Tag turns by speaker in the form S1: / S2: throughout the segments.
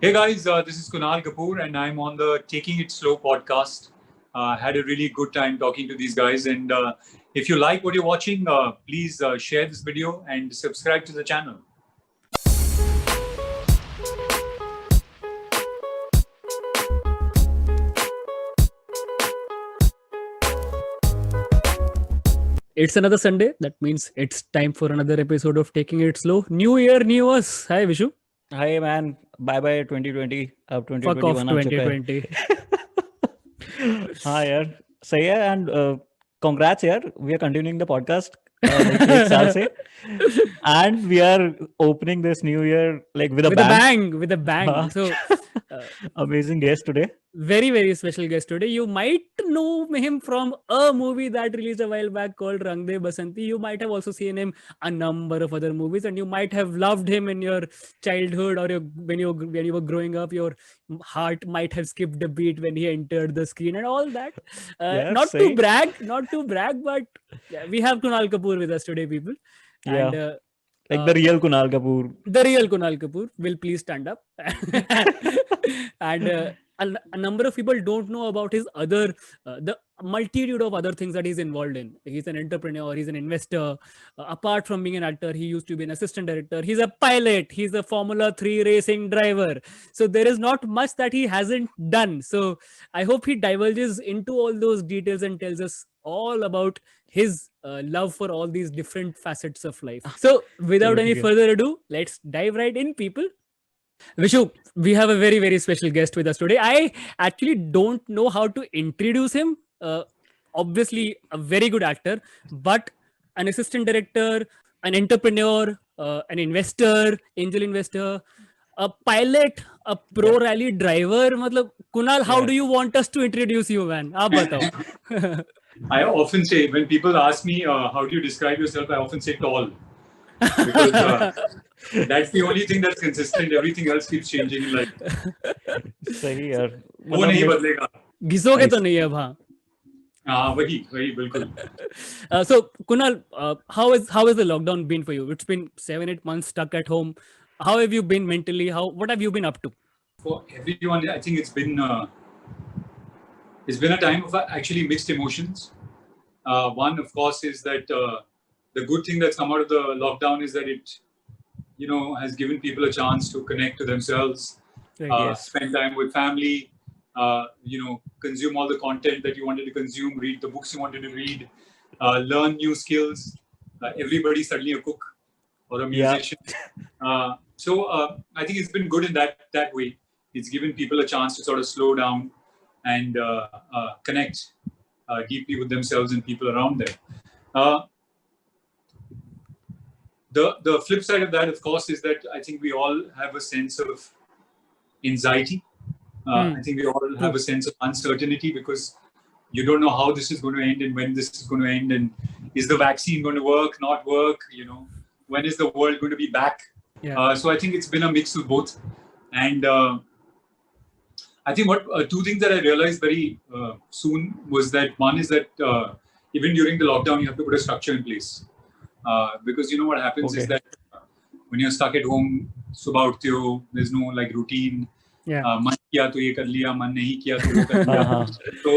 S1: Hey guys, this is Kunal Kapoor, and I'm on the Taking It Slow podcast. Had a really good time talking to these guys, and if you like what you're watching, please share this video and subscribe to the channel.
S2: It's another Sunday. That means it's time for another episode of Taking It Slow. New year, new us. Hi, Vishu.
S3: Hi man, bye bye 2020. अब
S2: Fuck off
S3: 2021 आ चुका है.
S2: 2020.
S3: हाँ यार, सही है and congrats यार. We are continuing the podcast like एक साल से, and we are opening this new year like with a bang.
S2: With a bang.
S3: हाँ.
S2: So,
S3: Amazing guest today.
S2: very, very special guest today. You might know him from a movie that released a while back called Rang De Basanti. You might have also seen him a number of other movies, and you might have loved him in your childhood or when you were growing up. Your heart might have skipped a beat when he entered the screen and all that.
S3: Yeah,
S2: not to
S3: सही.
S2: brag, but yeah, we have Kunal Kapoor with us today, people.
S3: Yeah.
S2: And
S3: Like the real Kunal Kapoor.
S2: the real Kunal Kapoor will please stand up. And a number of people don't know about his other the multitude of other things that he's involved in. He's an entrepreneur, he's an investor. Apart from being an actor, he used to be an assistant director. He's a pilot, he's a Formula 3 racing driver. So there is not much that he hasn't done. So I hope he divulges into all those details and tells us all about his love for all these different facets of life. So without
S3: चलो
S2: any
S3: ठीक है.
S2: further ado, let's dive right in, people. Vishu, we have a very, very special guest with us today. I actually don't know how to introduce him. Obviously, a very good actor, but an assistant director, an entrepreneur, an investor, angel investor, a pilot, a pro rally driver. मतलब Kunal, how
S3: Yeah.
S2: do you want us to introduce you, man? आप बताओ.
S1: I often say, when people ask me how do you describe yourself, I often say tall. Because that's the only thing that's consistent. Everything else keeps changing in life.
S3: सही यार.
S1: वो नहीं बदलेगा.
S2: घिसोगे तो नहीं अब हाँ.
S1: हाँ वही बिल्कुल.
S2: So Kunal, how is the lockdown been for you? It's been 7-8 months stuck at home. How have you been mentally? What have you been up to?
S1: For everyone, I think it's been a time of actually mixed emotions. One, of course, is that the good thing that's come out of the lockdown is that it, has given people a chance to connect to themselves,
S2: Yes.
S1: spend time with family, consume all the content that you wanted to consume, read the books you wanted to read, learn new skills. Everybody's suddenly a cook or a
S3: Yeah.
S1: musician. So I think it's been good in that way. It's given people a chance to sort of slow down and connect deeply with themselves and people around them. The flip side of that, of course, is that I think we all have a sense of anxiety. I think we all have a sense of uncertainty because you don't know how this is going to end and when this is going to end, and is the vaccine going to work, not work? When is the world going to be back?
S2: Yeah.
S1: So I think it's been a mix of both, and I think what two things that I realized very soon was that one is that even during the lockdown, you have to put a structure in place. Because what happens is that when you're stuck at home, सुबह उठते हो, there's no like routine.
S2: Yeah.
S1: मन किया तो ये कर लिया, मन नहीं किया तो वो कर लिया. So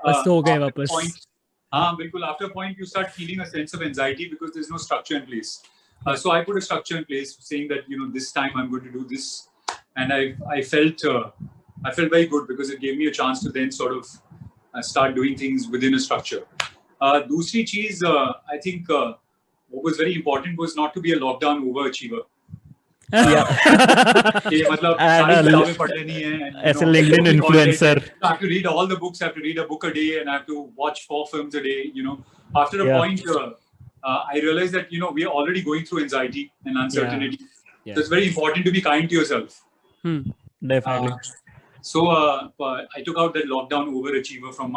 S2: बस सो गए
S1: after a
S2: वापस.
S1: point, बिल्कुल, after a point you start feeling a sense of anxiety because there's no structure in place. So I put a structure in place saying that this time I'm going to do this, and I felt very good because it gave me a chance to then sort of start doing things within a structure. दूसरी चीज, I think what was very important was not to be a lockdown overachiever. कि मतलब सारी किताबें पढ़नी नहीं है.
S3: As a LinkedIn influencer,
S1: I have to read all the books. I have to read a book a day, and I have to watch 4 films a day. After a point, I realized that we are already going through anxiety and uncertainty.
S2: Yeah.
S1: So it's very important to be kind to yourself.
S3: Definitely.
S1: So I took out that lockdown overachiever from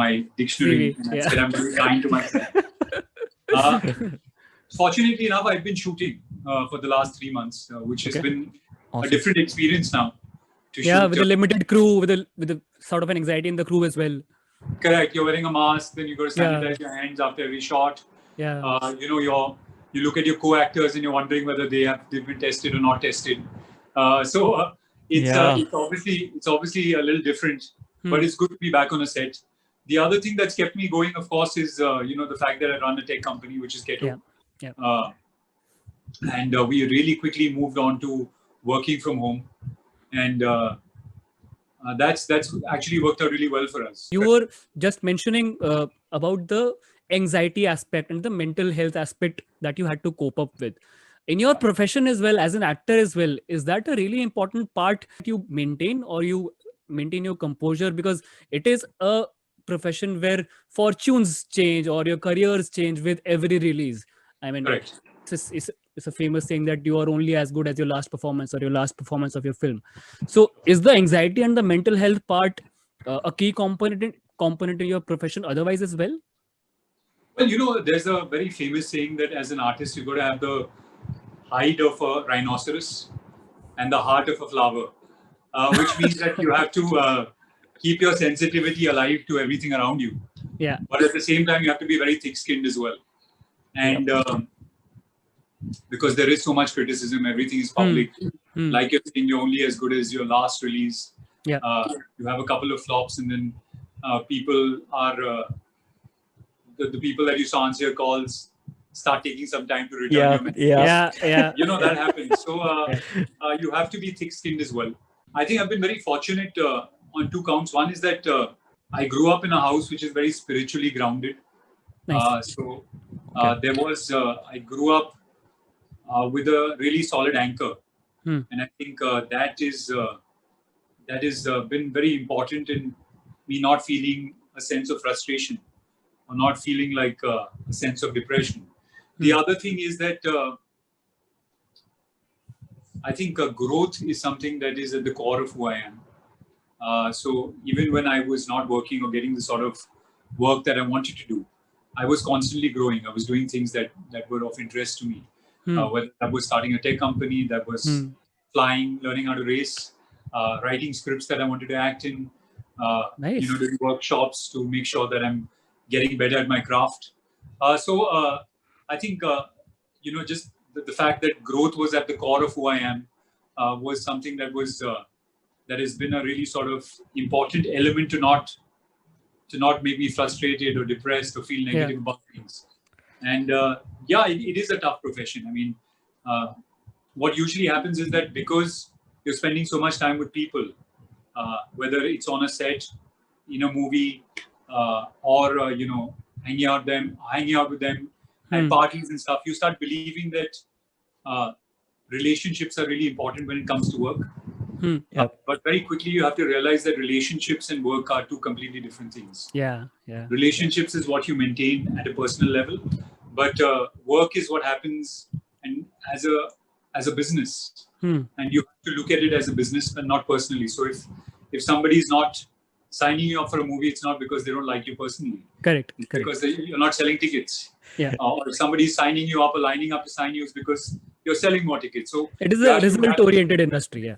S1: my dictionary,
S2: CV,
S1: and I said I'm going to be kind to myself. Fortunately enough, I've been shooting for the last 3 months, which has been a different experience now. To
S2: Yeah,
S1: shoot.
S2: with a limited crew, with a sort of an anxiety in the crew as well.
S1: Correct. You're wearing a mask, then you got to sanitize your hands after every shot.
S2: Yeah.
S1: You look at your co-actors and you're wondering whether they've been tested or not tested. It's obviously a little different, but it's good to be back on a set. The other thing that's kept me going, of course, is the fact that I run a tech company, which is Keto. And we really quickly moved on to working from home, and that's actually worked out really well for us.
S2: You were just mentioning about the anxiety aspect and the mental health aspect that you had to cope up with in your profession as well, as an actor as well. Is that a really important part that you maintain, or you maintain your composure? Because it is a profession where fortunes change or your careers change with every release. I mean,
S1: Correct.
S2: It's a famous saying that you are only as good as your last performance or your last performance of your film. So is the anxiety and the mental health part a key component in your profession otherwise as well?
S1: Well, there's a very famous saying that as an artist, you've got to have the hide of a rhinoceros and the heart of a flower, which means that you have to keep your sensitivity alive to everything around you.
S2: Yeah.
S1: But at the same time, you have to be very thick-skinned as well. And because there is so much criticism, everything is public. Like you're saying, you're only as good as your last release.
S2: Yeah.
S1: You have a couple of flops, and then people are the people that you saw answer your calls start taking some time to return your message.
S2: Yeah.
S1: That happens. So you have to be thick-skinned as well. I think I've been very fortunate on two counts. One is that I grew up in a house which is very spiritually grounded.
S2: Nice.
S1: I grew up with a really solid anchor, and I think that is been very important in me not feeling a sense of frustration or not feeling like a sense of depression. The other thing is that I think growth is something that is at the core of who I am. So even when I was not working or getting the sort of work that I wanted to do, I was constantly growing. I was doing things that were of interest to me. Whether that was starting a tech company, that was flying, learning how to race, writing scripts that I wanted to act in,
S2: Nice.
S1: doing workshops to make sure that I'm getting better at my craft. So I think, just the fact that growth was at the core of who I am was something that has been a really sort of important element to not make me frustrated or depressed or feel negative about things. And it is a tough profession. I mean, what usually happens is that because you're spending so much time with people, whether it's on a set, in a movie, or hanging out with them at parties and stuff, you start believing that relationships are really important when it comes to work. But very quickly you have to realize that relationships and work are two completely different things.
S2: Yeah.
S1: Relationships is what you maintain at a personal level, but work is what happens and as a business, and you have to look at it as a business and not personally. So if somebody is not signing you up for a movie, it's not because they don't like you personally.
S2: Correct.
S1: Because you're not selling tickets.
S2: Yeah.
S1: Or if somebody is signing you up or lining up to sign you, it's because you're selling more tickets. So
S2: it is a result-oriented industry. Yeah.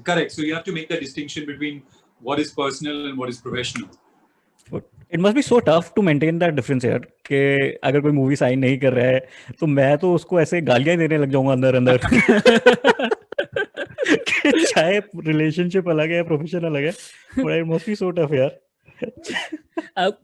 S1: Correct. So you have to make that distinction between what is personal and what is professional.
S3: It must be so tough to maintain that difference यार कि अगर कोई movie sign नहीं कर रहा है तो मैं तो उसको ऐसे गालियां देने लग जाऊंगा अंदर चाहे रिलेशनशिप अलग है या प्रोफेशन अलग है, but it must be so tough यार.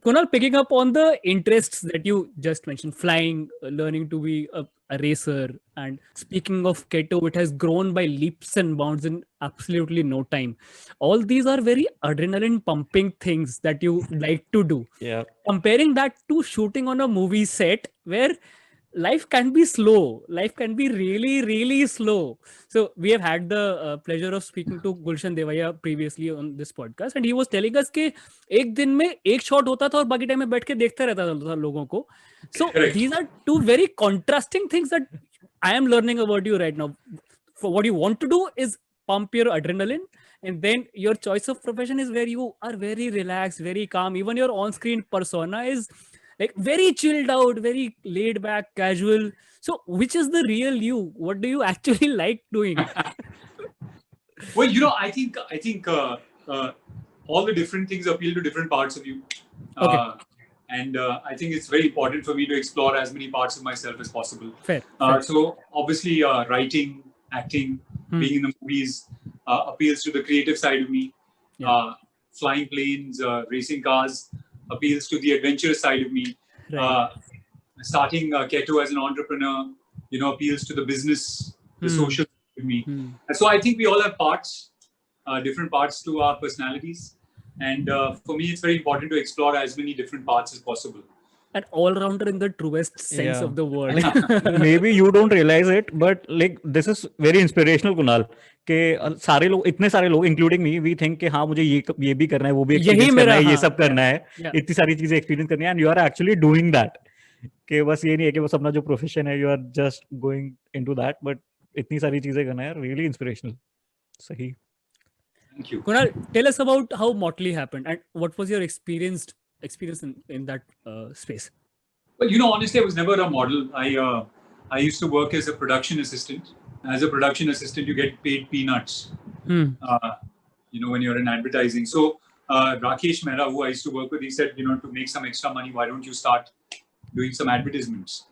S2: Kunal, picking up on the interests that you just mentioned, flying, learning to be a racer, and speaking of Keto, it has grown by leaps and bounds in absolutely no time. All these are very adrenaline pumping things that you like to do.
S3: Yeah.
S2: Comparing that to shooting on a movie set where life can be slow. Life can be really, really slow. So we have had the pleasure of speaking to Gulshan Devaya previously on this podcast, and he was telling us कि एक दिन में एक shot होता था और बाकी time में बैठ के देखता रहता था लोगों को. So these are two very contrasting things that I am learning about you right now. For what you want to do is pump your adrenaline, and then your choice of profession is where you are very relaxed, very calm. Even your on-screen persona is like very chilled out, very laid back, casual. So which is the real you? What do you actually like doing?
S1: Well, I think all the different things appeal to different parts of you.
S2: Okay.
S1: And I think it's very important for me to explore as many parts of myself as possible.
S2: Fair.
S1: So obviously writing, acting, being in the movies appeals to the creative side of me. Flying planes, racing cars appeals to the adventurous side of me.
S2: Right.
S1: Starting Keto as an entrepreneur, appeals to the business, the social side of me. And so I think we all have parts, different parts to our personalities. And for me, it's very important to explore as many different parts as possible.
S2: An all-rounder in the truest sense of the word.
S3: Maybe you don't realize it, but like this is very inspirational, Kunal. कि सारे लोग, इतने सारे लोग, including me, we think कि हाँ मुझे ये भी करना है, वो भी experience करना है, ये सब करना है, इतनी सारी चीजें experience करनी है, and you are actually doing that. कि बस ये नहीं है कि बस अपना जो profession है, you are just going into that, but इतनी सारी चीजें करना है, really inspirational. सही.
S1: Thank you.
S2: Kunal, tell us about how Motley happened and what was your experience in that space.
S1: Well, honestly, I was never a model. I used to work as a production assistant. As a production assistant, you get paid peanuts. When you're in advertising. So Rakesh Mehra, who I used to work with, he said, to make some extra money, why don't you start doing some advertisements?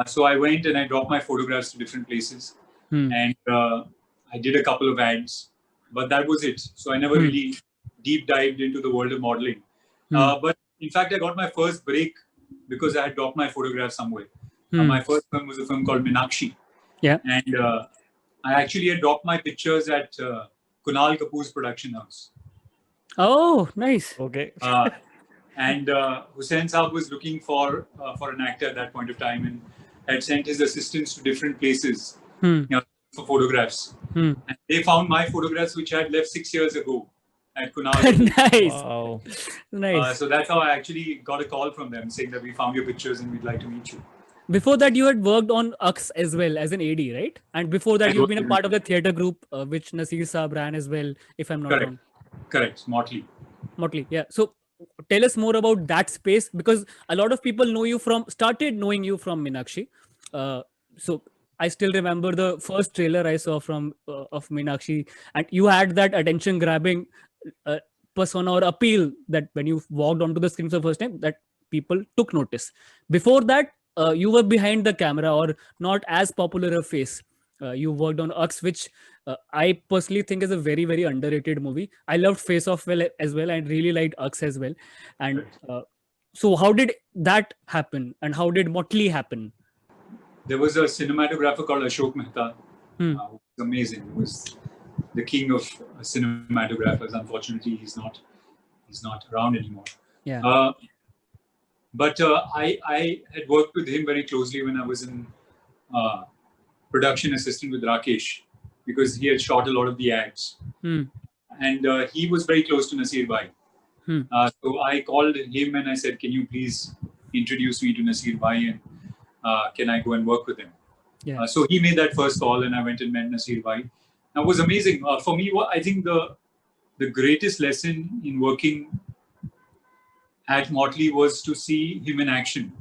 S1: So I went and I dropped my photographs to different places, and I did a couple of ads, but that was it. So I never really deep dived into the world of modeling. But in fact, I got my first break because I had dropped my photograph somewhere. My first film was a film called Meenakshi.
S2: Yeah.
S1: And I actually had dropped my pictures at Kunal Kapoor's production house.
S2: Oh, nice.
S3: Okay.
S1: And Hussain Saab was looking for an actor at that point of time and had sent his assistants to different places for photographs. And they found my photographs, which I had left 6 years ago at Kunal.
S2: Nice.
S3: Wow.
S2: Nice.
S1: So that's how I actually got a call from them saying that we found your pictures and we'd like to meet you.
S2: Before that, you had worked on Ux as well as an AD, right? And before that, you've been a part of the theatre group, which Nasir Saab ran as well, if I'm not wrong.
S1: Correct. Motley, yeah.
S2: So tell us more about that space, because a lot of people started knowing you from Meenakshi. So I still remember the first trailer I saw of Meenakshi, and you had that attention-grabbing persona or appeal that when you walked onto the screen for the first time, that people took notice. Before that, you were behind the camera or not as popular a face. You worked on Ux, which I personally think is a very, very underrated movie. I loved Face Off as well, and really liked Ux as well. And so how did that happen, and how did Motley happen?
S1: There was a cinematographer called Ashok Mehta, who was amazing. He was the king of cinematographers. Unfortunately, he's not around anymore.
S2: Yeah.
S1: But I had worked with him very closely when I was in production assistant with Rakesh, because he had shot a lot of the ads. And he was very close to Nasir Bhai. So I called him and I said, can you please introduce me to Nasir Bhai, and can I go and work with him?
S2: Yeah.
S1: So he made that first call and I went and met Nasir Bhai. That was amazing. For me, I think the greatest lesson in working at Motley was to see him in action.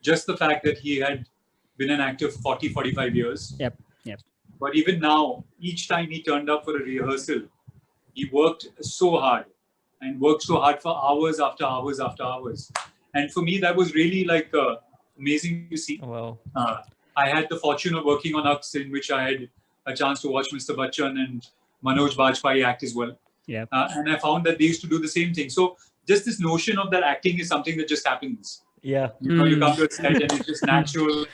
S1: Just the fact that he had been an actor for 40-45 years.
S2: Yep.
S1: But even now, each time he turned up for a rehearsal, he worked so hard for hours after hours after hours. And for me, that was really amazing to see.
S3: Wow.
S1: I had the fortune of working on Ux, in which I had a chance to watch Mr. Bachchan and Manoj Bajpayee act as well.
S2: Yeah.
S1: And I found that they used to do the same thing. So just this notion of that acting is something that just happens.
S3: Yeah.
S1: You come to a set and it's just natural.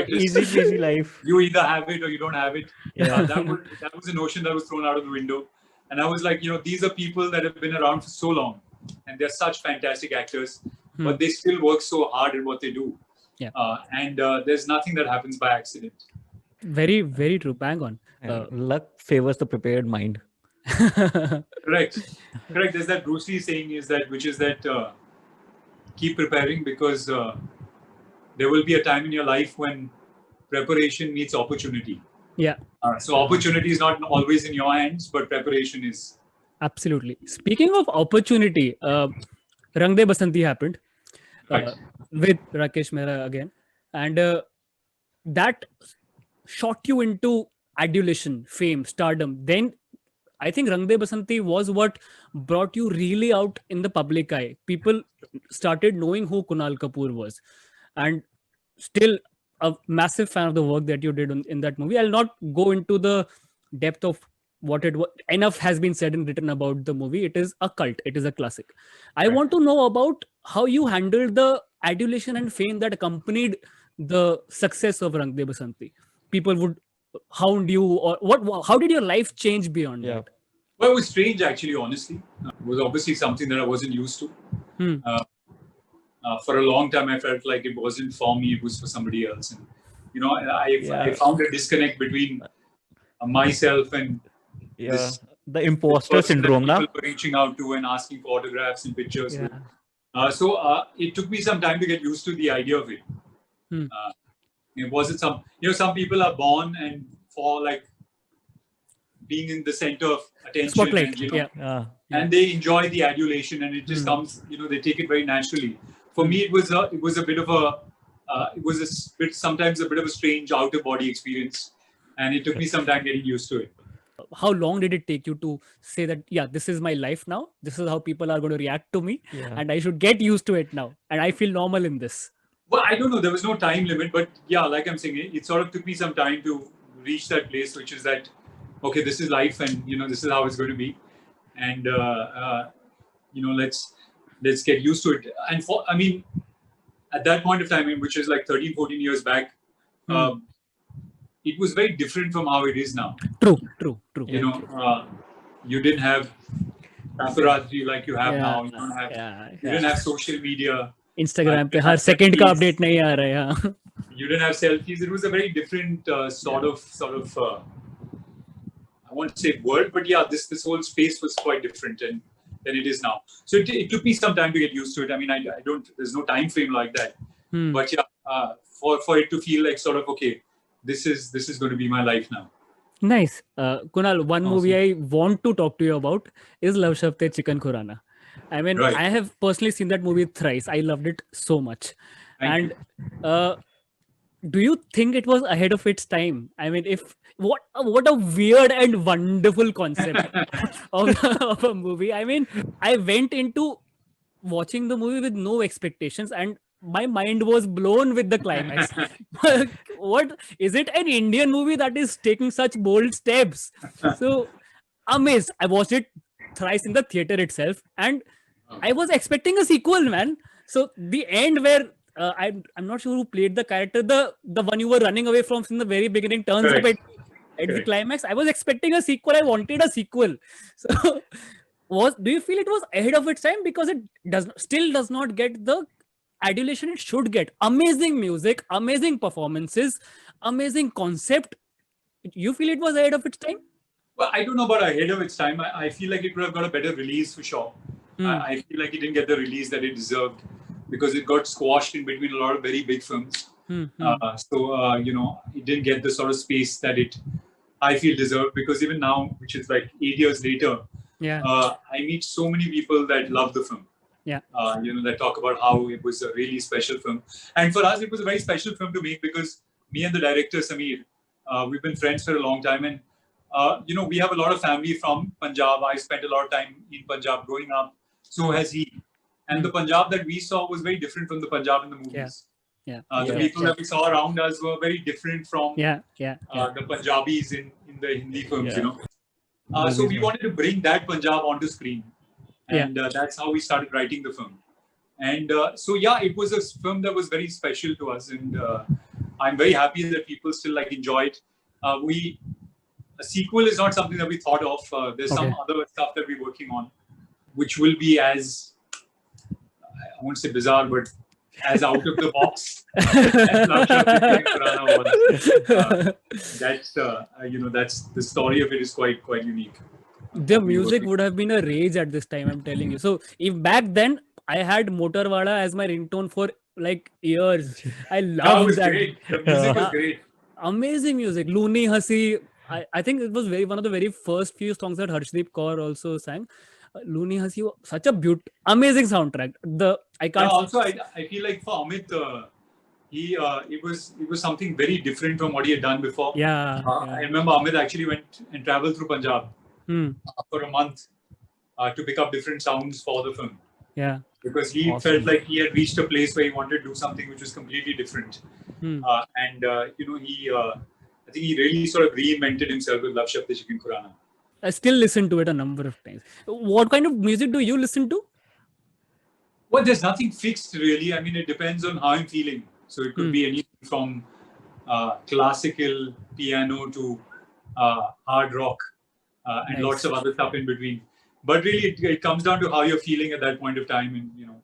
S3: Easy life.
S1: You either have it or you don't have it.
S3: Yeah.
S1: That was a notion that was thrown out of the window. And I was like, these are people that have been around for so long, and they're such fantastic actors, but they still work so hard at what they do.
S2: Yeah.
S1: And there's nothing that happens by accident.
S2: Very, very true. Bang on.
S3: Luck favors the prepared mind.
S1: Correct. There's that Bruce Lee saying which is that keep preparing, because there will be a time in your life when preparation meets opportunity.
S2: Yeah.
S1: So opportunity is not always in your hands, but preparation is.
S2: Absolutely. Speaking of opportunity, Rang De Basanti happened with Rakesh Mehra again, and that shot you into adulation, fame, stardom. Then I think Rang De Basanti was what brought you really out in the public eye. People started knowing who Kunal Kapoor was. And still, a massive fan of the work that you did in that movie. I'll not go into the depth of what it was. Enough has been said and written about the movie. It is a cult. It is a classic. I
S1: Right.
S2: want to know about how you handled the adulation and fame that accompanied the success of Rang De Basanti. People would hound you, or what? How did your life change beyond
S3: Yeah.
S2: that?
S1: Well, it was strange, actually, honestly. It was obviously something that I wasn't used to.
S2: Hmm.
S1: For a long time, I felt like it wasn't for me, it was for somebody else. And, you know, I
S3: Yeah.
S1: found a disconnect between myself and
S3: Yeah.
S1: this
S3: The imposter
S1: person that
S3: syndrome, na?
S1: people were reaching out to and asking for autographs and pictures
S2: Yeah.
S1: with. So it took me some time to get used to the idea of it.
S2: Hmm.
S1: It wasn't some people are born and for like being in the center of attention,
S2: Spotlight.
S1: and, you know,
S2: Yeah.
S3: Yeah.
S1: and they enjoy the adulation, and it just comes, you know, they take it very naturally. For me, it was a bit of sometimes a bit of a strange outer body experience, and it took me some time getting used to it.
S2: How long did it take you to say that, yeah, this is my life now, this is how people are going to react to me,
S3: Yeah.
S2: and I should get used to it now, and I feel normal in this?
S1: Well, I don't know. There was no time limit, but yeah, like I'm saying, it sort of took me some time to reach that place, which is that, okay, this is life, and you know, this is how it's going to be, and you know, let's get used to it. And I mean, at that point of time, which is like 13, 14 years back, it was very different from how it is now.
S2: True.
S1: You know, you didn't have paparazzi like you have now. You don't have. You didn't have social media.
S2: Instagram पे हर second का update नहीं आ रहा है.
S1: You didn't have selfies. It was a very different sort of I won't say world, but yeah, this whole space was quite different than it is now. So it took me some time to get used to it. I mean, I don't. There's no time frame like that. But yeah, for it to feel like sort of, okay, this is going to be my life now.
S2: Nice. Kunal, one movie I want to talk to you about is Love Shafte Chicken Khurana. I mean,
S1: Right.
S2: I have personally seen that movie thrice. I loved it so much.
S1: Thank
S2: And do you think it was ahead of its time? I mean, what a weird and wonderful concept of a movie. I mean, I went into watching the movie with no expectations, and my mind was blown with the climax. What is it? An Indian movie that is taking such bold steps? So amazed. I watched it thrice in the theater itself, and I was expecting a sequel, man. So the end where I'm not sure who played the character, the one you were running away from in the very beginning turns up
S1: Correct.
S2: at the climax. I was expecting a sequel. I wanted a sequel. So do you feel it was ahead of its time, because it still does not get the adulation it should get? Amazing music, amazing performances, amazing concept. You feel it was ahead of its time?
S1: Well, I don't know about ahead of its time. I feel like it could have got a better release for sure. I feel like it didn't get the release that it deserved because it got squashed in between a lot of very big films. So you know, it didn't get the sort of space that I feel deserved, because even now, which is like 8 years later, I meet so many people that love the film.
S2: Yeah.
S1: You know, that talk about how it was a really special film. And for us, it was a very special film to make because me and the director, Sameer, we've been friends for a long time. And, you know, we have a lot of family from Punjab. I spent a lot of time in Punjab growing up. So has he. And the Punjab that we saw was very different from the Punjab in the movies. The people that we saw around us were very different from the Punjabis in the Hindi films, you know. So we wanted to bring that Punjab onto screen. And that's how we started writing the film. And so, yeah, it was a film that was very special to us. And I'm very happy that people still enjoy it. A sequel is not something that we thought of. There's some other stuff that we're working on, which will be as, I won't say bizarre, but as out of the box as Love Shafte Chicken Khurana was. That's you know, that's the story of it is quite unique.
S2: The music would have been a rage at this time, I'm telling you. So if back then I had Motorwada as my ringtone for like years, I loved that.
S1: Great. The music was great.
S2: Amazing music. Loony Hasi. I think it was one of the very first few songs that Harshdeep Kaur also sang. Loony Hasi, such a amazing soundtrack.
S1: Also, I feel like for Amit, it was something very different from what he had done before. I remember Amit actually went and traveled through Punjab for a month to pick up different sounds for the film. because he
S3: Awesome.
S1: felt like he had reached a place where he wanted to do something which was completely different. And I think he really sort of reinvented himself with Love Shabd Chicken Khurana.
S2: I still listen to it a number of times. What kind of music do you listen to?
S1: Well, there's nothing fixed really. I mean, it depends on how I'm feeling. So it could be anything from classical piano to hard rock and
S2: Nice.
S1: lots of other stuff in between. But really, it comes down to how you're feeling at that point of time. And, you know,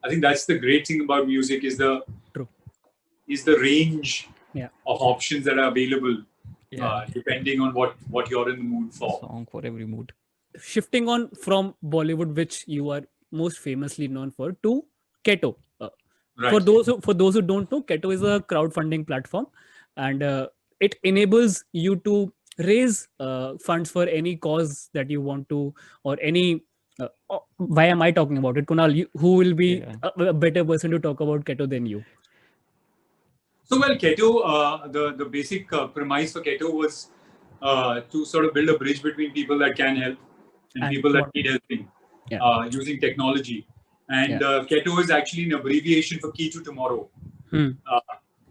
S1: I think that's the great thing about music is the range of options that are available depending on what you're in the mood for.
S3: Song for every mood.
S2: Shifting on from Bollywood, which you are most famously known for, to Keto.
S1: Right.
S2: For those who don't know, Keto is a crowdfunding platform, and it enables you to raise funds for any cause that you want to, or any. Why am I talking about it, Kunal? Who will be a better person to talk about Keto than you?
S1: So, well, Keto, the basic premise for Keto was to sort of build a bridge between people that can help and people that need helping using technology. And Keto is actually an abbreviation for Key to Tomorrow,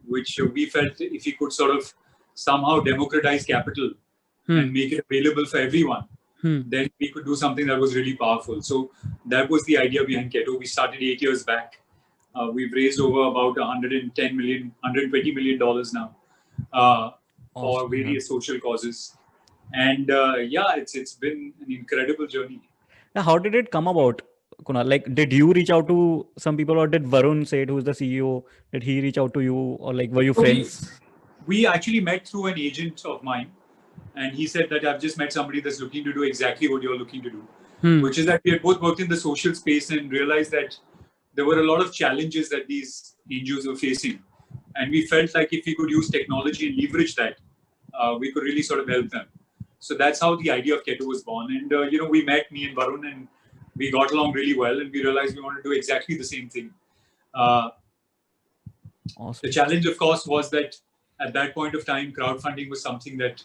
S1: which we felt if we could sort of somehow democratize capital and make it available for everyone, then we could do something that was really powerful. So that was the idea behind Keto. We started 8 years back. We've raised over about $120 million now for various social causes. And it's been an incredible journey.
S3: Now, how did it come about, Kunal? Like, did you reach out to some people, or did Varun Seth, who's the CEO, did he reach out to you, or like were you friends?
S1: We actually met through an agent of mine, and he said that I've just met somebody that's looking to do exactly what you're looking to do, which is that we had both worked in the social space and realized that there were a lot of challenges that these NGOs were facing. And we felt like if we could use technology and leverage that, we could really sort of help them. So that's how the idea of Keto was born. And, we met, me and Varun, and we got along really well. And we realized we wanted to do exactly the same thing.
S3: Awesome.
S1: The challenge, of course, was that at that point of time, crowdfunding was something that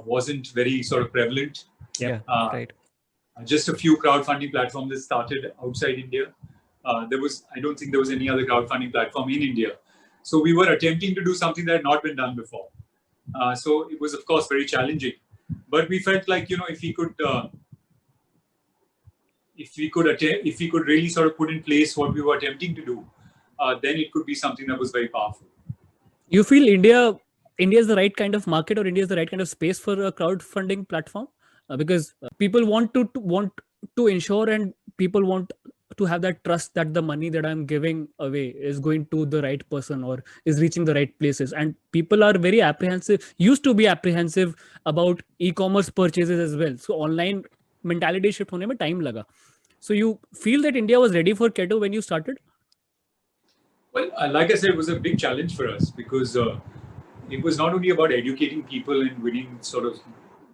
S1: wasn't very sort of prevalent.
S3: Right.
S1: Just a few crowdfunding platforms that started outside India. I don't think there was any other crowdfunding platform in India. So we were attempting to do something that had not been done before. So it was, of course, very challenging. But we felt like, if we could really sort of put in place what we were attempting to do, then it could be something that was very powerful.
S2: You feel India is the right kind of market, or India is the right kind of space for a crowdfunding platform? Because people want to ensure, and people want to have that trust that the money that I'm giving away is going to the right person or is reaching the right places. And people are very used to be apprehensive about e-commerce purchases as well. So online mentality shift hone mein time laga. So you feel that India was ready for Keto when you started?
S1: Well, like I said, it was a big challenge for us because it was not only about educating people and winning sort of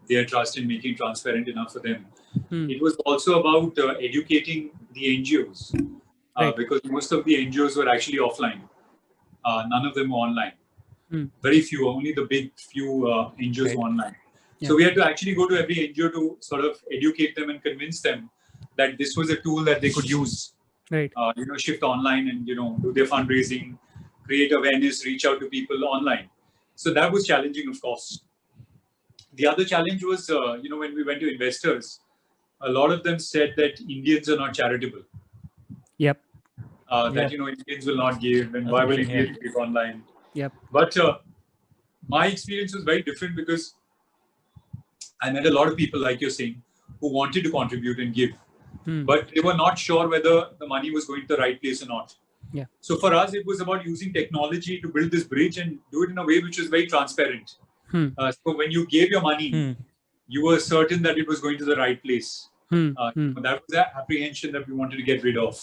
S1: their trust and making transparent enough for them. It was also about educating the NGOs because most of the NGOs were actually offline. None of them were online. Very few, only the big few NGOs were online. So we had to actually go to every NGO to sort of educate them and convince them that this was a tool that they could use.
S2: Right.
S1: Shift online and, do their fundraising, create awareness, reach out to people online. So that was challenging, of course. The other challenge was, when we went to investors, a lot of them said that Indians are not charitable.
S2: Yep.
S1: That, Indians will not give, and why will Indians give online?
S2: Yep.
S1: But my experience was very different because I met a lot of people, like you're saying, who wanted to contribute and give. But they were not sure whether the money was going to the right place or not.
S2: Yeah.
S1: So for us, it was about using technology to build this bridge and do it in a way which was very transparent. So when you gave your money, you were certain that it was going to the right place. That was the apprehension that we wanted to get rid of.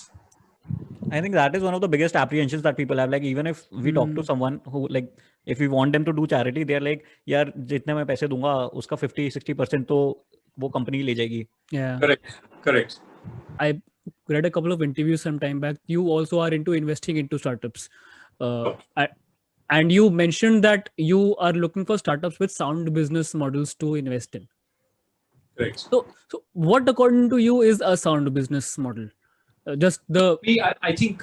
S3: I think that is one of the biggest apprehensions that people have. Like, even if we talk to someone who, like, if we want them to do charity, they're like, yaar, jitne main paise dunga, uska 50-60% to wo company le jayegi.
S2: Yeah.
S1: Correct.
S2: I read a couple of interviews some time back. You also are into investing into startups. And you mentioned that you are looking for startups with sound business models to invest in.
S1: Correct.
S2: So what, according to you, is a sound business model? Just the...
S1: I think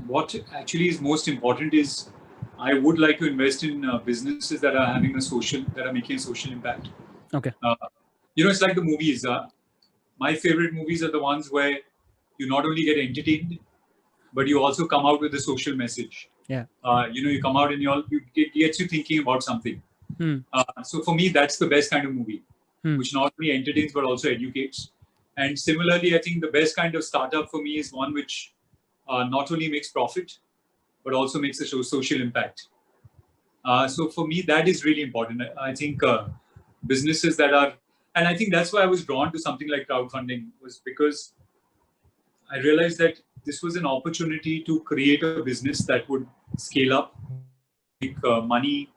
S1: what actually is most important is I would like to invest in businesses that are having that are making a social impact.
S2: Okay.
S1: It's like the movies. My favorite movies are the ones where you not only get entertained, but you also come out with a social message.
S2: Yeah.
S1: You come out and it gets you thinking about something. So for me, that's the best kind of movie, which not only entertains but also educates. And similarly, I think the best kind of startup for me is one which not only makes profit, but also makes a social impact. So for me, that is really important. I think businesses that are, and I think that's why I was drawn to something like crowdfunding, was because I realized that this was an opportunity to create a business that would scale up, make money,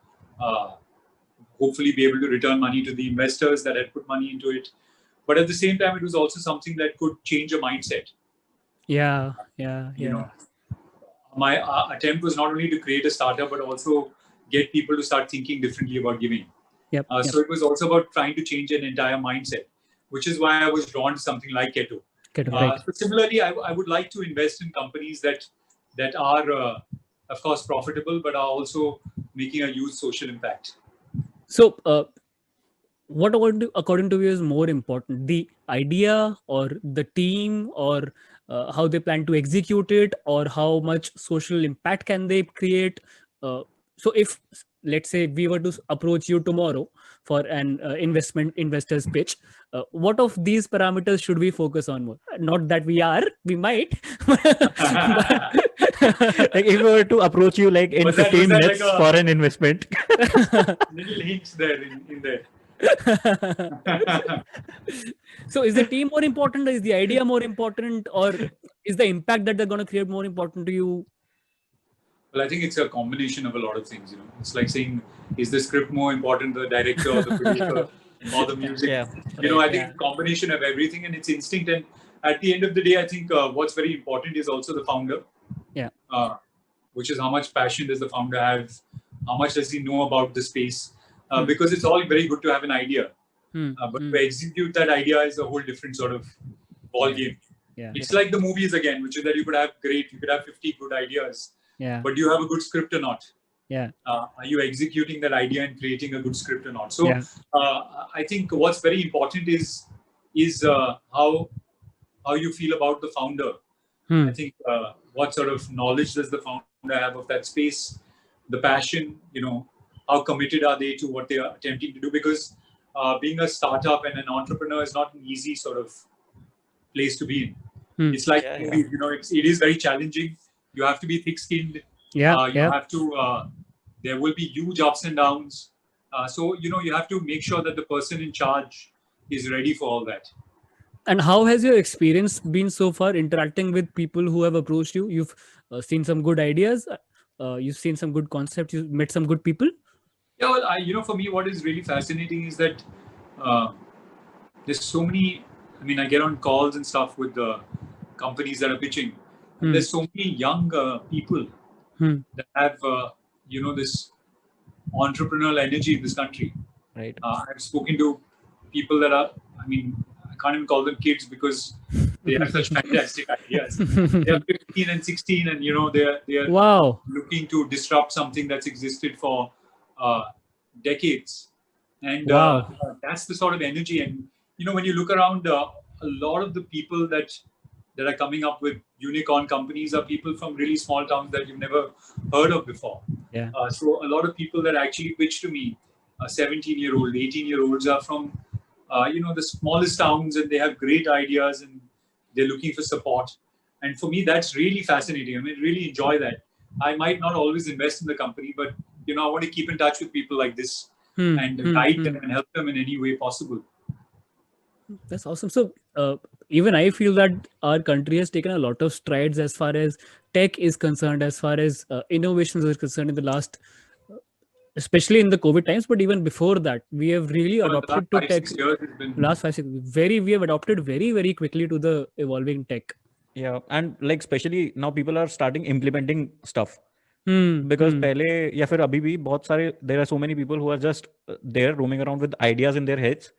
S1: hopefully be able to return money to the investors that had put money into it. But at the same time, it was also something that could change a mindset.
S2: Yeah.
S1: My attempt was not only to create a startup, but also get people to start thinking differently about giving. So it was also about trying to change an entire mindset, which is why I was drawn to something like Keto.
S2: Right.
S1: So similarly, I would like to invest in companies that are, of course, profitable, but are also making a huge social impact.
S2: So, what according to you is more important, the idea or the team, or how they plan to execute it, or how much social impact can they create? So if, let's say, we were to approach you tomorrow for an investor's pitch, what of these parameters should we focus on more? Not that we might.
S3: Like if we were to approach you like in 15 minutes like for an investment.
S1: Little hints there in there.
S2: So is the team more important, or is the idea more important, or is the impact that they're going to create more important to you?
S1: Well, I think it's a combination of a lot of things. It's like saying, is the script more important, the director or the producer or the music? I think a combination of everything, and it's instinct. And at the end of the day, I think what's very important is also the founder. Which is how much passion does the founder have? How much does he know about the space? Because it's all very good to have an idea, but to execute that idea is a whole different sort of ball game. It's like the movies again, which is that you could have 50 good ideas, but do you have a good script or not? Are you executing that idea and creating a good script or not? So I think what's very important is how you feel about the founder. I think what sort of knowledge does the founder have of that space, the passion, how committed are they to what they are attempting to do? Because being a startup and an entrepreneur is not an easy sort of place to be in. It's like, it is very challenging. You have to be thick-skinned. You have to, there will be huge ups and downs. So, you have to make sure that the person in charge is ready for all that.
S2: And how has your experience been so far interacting with people who have approached you? You've seen some good ideas. You've seen some good concepts. You've met some good people.
S1: Yeah, well, for me, what is really fascinating is that there's so many. I mean, I get on calls and stuff with the companies that are pitching. And there's so many young people that have, this entrepreneurial energy in this country.
S3: Right.
S1: I've spoken to people that are, I can't even call them kids because they have such fantastic ideas. They're 15 and 16, and they're looking to disrupt something that's existed for decades. And that's the sort of energy. And when you look around, a lot of the people that are coming up with unicorn companies are people from really small towns that you've never heard of before. So a lot of people that actually pitch to me, 17-year-old, 18-year-olds are from the smallest towns, and they have great ideas and they're looking for support. And for me, that's really fascinating. Really enjoy that. I might not always invest in the company, but I want to keep in touch with people like this and guide them and help them in any way possible.
S2: That's awesome. So even I feel that our country has taken a lot of strides as far as tech is concerned, as far as innovations are concerned in the last, especially in the COVID times, but even before that, we have really adopted to tech. Last 5-6 years, we have adopted very, very quickly to the evolving tech.
S3: Yeah, and like especially now people are starting implementing stuff. Because पहले या फिर अभी भी बहुत सारे, there are so many people who are just there roaming around with ideas in their heads,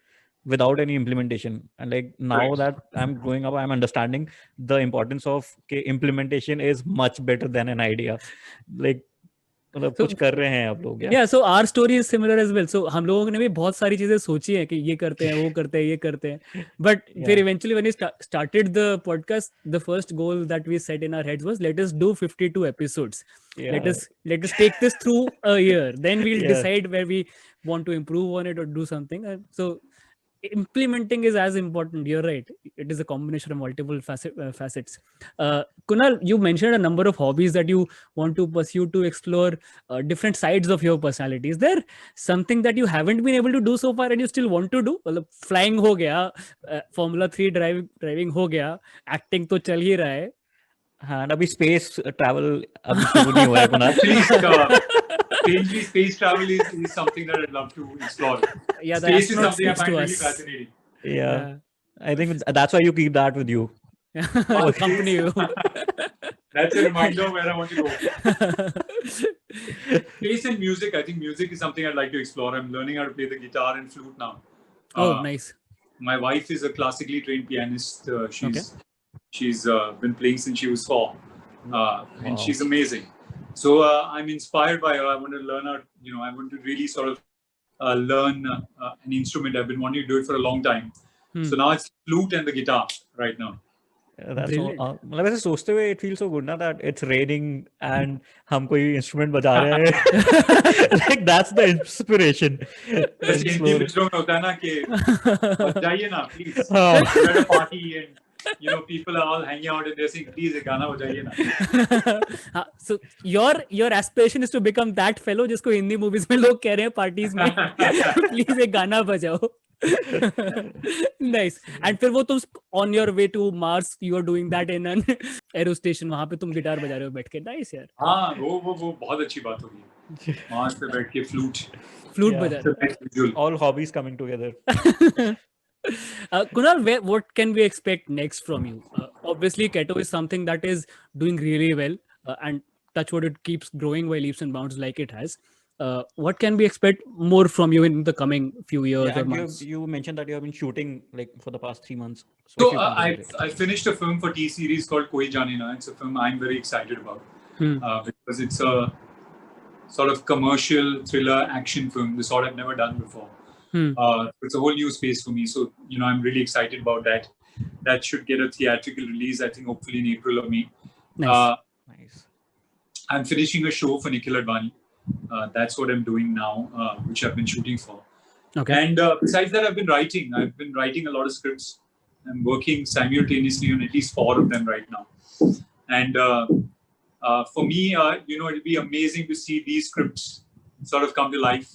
S3: without any implementation. And like now
S1: Right.
S3: that I'm growing up, I'm understanding the importance of implementation is much better than an idea. Like मतलब
S2: So
S3: कुछ कर रहे हैं आप लोग क्या?
S2: yeah, so our story is similar as well. So हम लोगों ने भी बहुत सारी चीजें सोची है कि ये करते हैं, वो करते हैं, ये करते हैं. But फिर eventually when we started the podcast, the first goal that we set in our heads was let us do 52 episodes.
S3: Yeah.
S2: Let us take this through a year. Then we'll
S3: Yeah.
S2: decide where we want to improve on it or do something. So implementing is as important. You're right. It is a combination of multiple facets. Kunal, you mentioned a number of hobbies that you want to pursue to explore different sides of your personality. Is there something that you haven't been able to do so far and you still want to do? मतलब flying हो गया, Formula 3 driving हो गया, acting तो चल ही रहा है.
S3: हाँ, अभी space travel अभी शुरू नहीं हुआ है Kunal.
S1: Strangely, space travel is something that I'd love to explore.
S2: Yeah, the
S1: Space is
S2: astronaut
S1: something I
S2: speaks
S1: find
S2: to
S1: really
S2: us.
S1: fascinating.
S3: Yeah. I think that's why you keep that with you.
S2: To accompany you.
S1: That's a reminder of where I want to go. Space and music. I think music is something I'd like to explore. I'm learning how to play the guitar and flute now.
S2: Oh, nice.
S1: My wife is a classically trained pianist. She's been playing since she was 4, and she's amazing. So I'm inspired by her. I want to learn how. I want to really sort of learn an instrument. I've been wanting to do it for a long time. So now it's flute and the guitar right now.
S3: That's all. मतलब ऐसे सोचते हुए it feels so good ना that it's raining and हम कोई instrument बजा रहे हैं. Like that's the inspiration.
S1: जैसे हिंदी फिल्मों में होता है ना कि बजाइए ना please. We're at a party and people are all hanging out and they're saying please एक गाना बजाइए ना.
S2: So your aspiration is to become that fellow जिसको हिंदी movies में लोग कह रहे हैं parties में please एक गाना बजाओ. Nice. And फिर वो तुम on your way to Mars you are doing that in an aero station, वहाँ पे तुम गिटार बजा रहे हो बैठ के. Nice यार.
S1: हाँ वो बहुत अच्छी बात होगी. Mars पे बैठ के flute
S2: बजा रहे.
S3: All hobbies coming together.
S2: Kunal, what can we expect next from you? Obviously, Keto is something that is doing really well, and touch wood, it keeps growing by leaps and bounds like it has. What can we expect more from you in the coming few years or months?
S3: You mentioned that you have been shooting like for the past 3 months.
S1: So I finished a film for T-Series called Koi Jaane Na. It's a film I'm very excited about because it's a sort of commercial thriller action film, the sort I've never done before. It's a whole new space for me. So, I'm really excited about that. That should get a theatrical release, I think, hopefully in April or May.
S3: Nice.
S1: I'm finishing a show for Nikhil Advani. That's what I'm doing now, which I've been shooting for.
S2: Okay.
S1: And besides that, I've been writing. I've been writing a lot of scripts. I'm working simultaneously on at least 4 of them right now. And for me, it'll be amazing to see these scripts sort of come to life,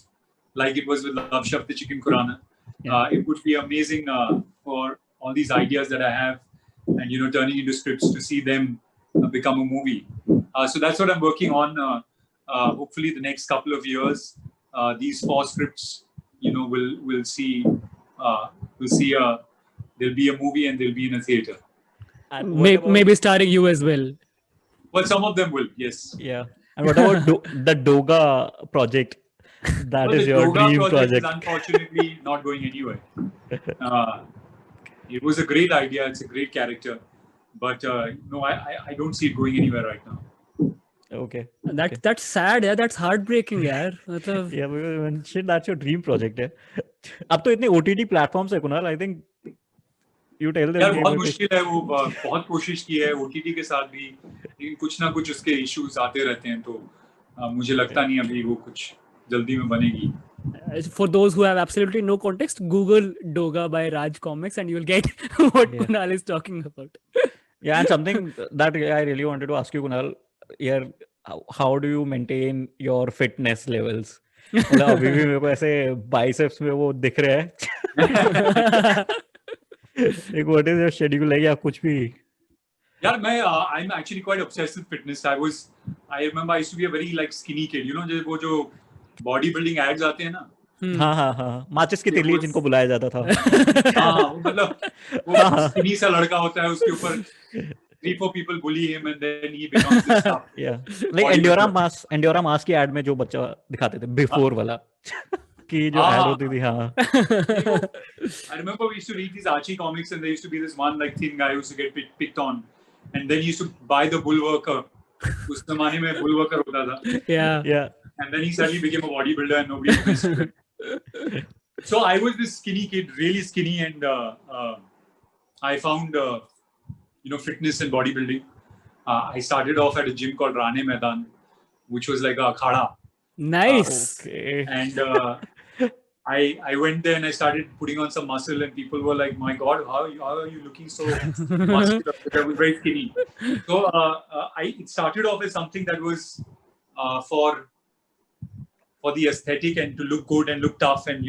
S1: like it was with Love Shaft the Chicken Khurana. It would be amazing for all these ideas that I have and, turning into scripts to see them become a movie. So that's what I'm working on. Hopefully the next couple of years, these 4 scripts, we'll see there'll be a movie and they'll be in a theater.
S2: Maybe starring you as well.
S1: Well, some of them will, yes.
S3: Yeah. And what about the Doga project? That is your
S1: Doga
S3: dream project.
S1: is unfortunately not going anywhere. It was a great idea. It's a great character. But no, I don't see it going anywhere right now.
S3: Okay.
S2: That's sad. Yeah, that's heartbreaking. Yeah,
S3: that's your dream project. है. अब तो इतने OTT platforms है Kunal. I think you tell them.
S1: यार बहुत मुश्किल है वो बहुत कोशिश की है OTT के साथ भी लेकिन कुछ ना कुछ उसके issues आते रहते हैं तो मुझे लगता नहीं अभी वो कुछ जल्दी में बनेगी.
S2: For those who have absolutely no context, Google Doga by Raj Comics and you will get what Kunal is talking about.
S3: Yeah, and something that I really wanted to ask you, Kunal, here, how do you maintain your fitness levels? मतलब अभी भी मेरे को ऐसे biceps में वो दिख रहे हैं. Like, what is your schedule like? या कुछ भी?
S1: यार I'm actually quite obsessed with fitness. I remember I used to be a very skinny kid. जैसे वो जो बॉडी बिल्डिंग एड्स आते हैं ना.
S3: हाँ माचिस की तिल्ली जिनको बुलाया जाता था.
S1: मतलब वो स्किनी सा लड़का होता है उसके ऊपर 3-4 people bully him and then he becomes this stuff.
S3: Yeah. Like Endura Mass की ad में जो बच्चा दिखाते थे before वाला. की जो
S1: हाँ,
S3: ad
S1: हाँ,
S3: होती थी, हाँ.
S1: I remember we used to read these Archie comics, and there used to be this one like thin guy who used to get picked on, and then he used to buy the Bullworker. उस जमाने में Bullworker होता था.
S2: Yeah.
S3: Yeah.
S1: And then he suddenly became a bodybuilder, and nobody missed him. So I was this skinny kid, really skinny, and I found fitness and bodybuilding. I started off at a gym called Rane Maidan, which was like a akhada.
S2: Nice.
S3: Okay.
S1: And I went there and I started putting on some muscle, and people were like, "My God, how are you looking so muscular?" I was very skinny. So it started off as something that was for the aesthetic and to look good and look tough and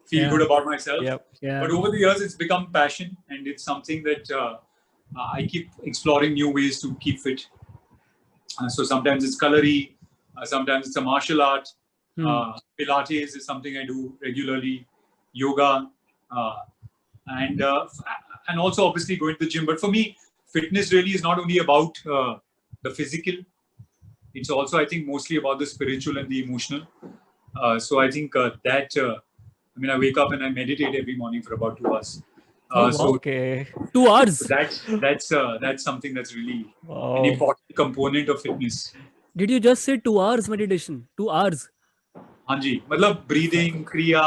S1: feel good about myself.
S3: Yep.
S2: Yeah.
S1: But over the years, it's become passion, and it's something that I keep exploring new ways to keep fit. So sometimes it's cutlery, sometimes it's a martial art. Pilates is something I do regularly, yoga, and also obviously going to the gym. But for me, fitness really is not only about the physical. It's also, I think, mostly about the spiritual and the emotional. So I think that, I wake up and I meditate every morning for about 2 hours.
S3: Okay.
S2: 2 hours.
S1: That's something that's really an important component of fitness.
S2: Did you just say 2 hours meditation? 2 hours.
S1: हाँ जी, मतलब breathing, क्रिया,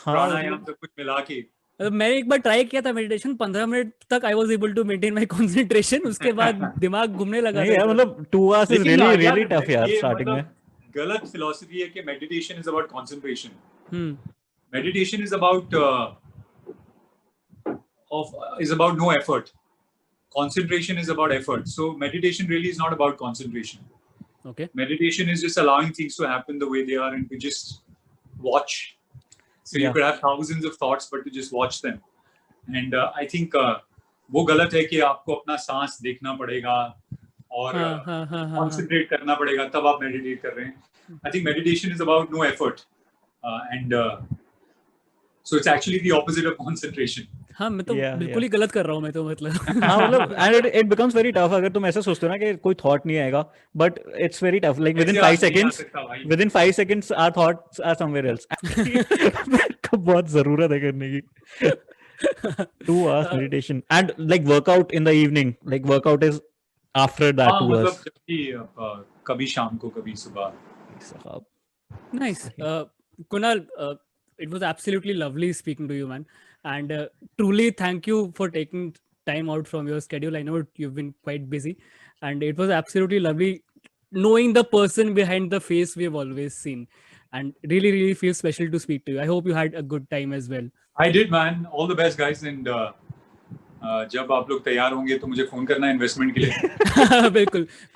S1: प्राणायाम सब कुछ मिला के.
S2: मैंने एक बार try किया था मेडिटेशन, 15 मिनट तक I was able to maintain my concentration. उसके बाद दिमाग घूमने लगा.
S3: नहीं यार, मतलब 2 hours is really tough यार स्टार्टिंग में.
S1: गलत फिलॉसफी है कि meditation is about concentration. Meditation is about no effort. Concentration is about effort. So meditation really is not about concentration.
S2: Okay.
S1: Meditation is just allowing things to happen the way they are and to just watch. So you could have thousands of thoughts, but to just watch them. And I think वो गलत है कि आपको अपना सांस देखना पड़ेगा और concentrate करना पड़ेगा तब आप meditate कर रहे हैं. I think meditation is about no effort. And so it's actually the opposite of concentration.
S2: हाँ, मैं तो बिल्कुल ही गलत कर रहा हूँ मैं तो मतलब.
S3: हाँ मतलब and it becomes very tough अगर तुम ऐसा सोचते हो ना कि कोई thought नहीं आएगा, but it's very tough, like within 5 seconds our thoughts are somewhere else. को बहुत जरूरत है करने की. 2 hours meditation and like workout in the evening, like workout is after that 2 hours.
S1: मतलब कभी शाम को कभी सुबह.
S2: Nice. Kunal, it was absolutely lovely speaking to you, man. And truly thank you for taking time out from your schedule. I know you've been quite busy, and it was absolutely lovely knowing the person behind the face we've always seen, and really, really feels special to speak to you. I hope you had a good time as well.
S1: I did, man. All the best, guys. And जब आप लोग तैयार होंगे तो मुझे phone करना investment के लिए.
S2: बिल्कुल.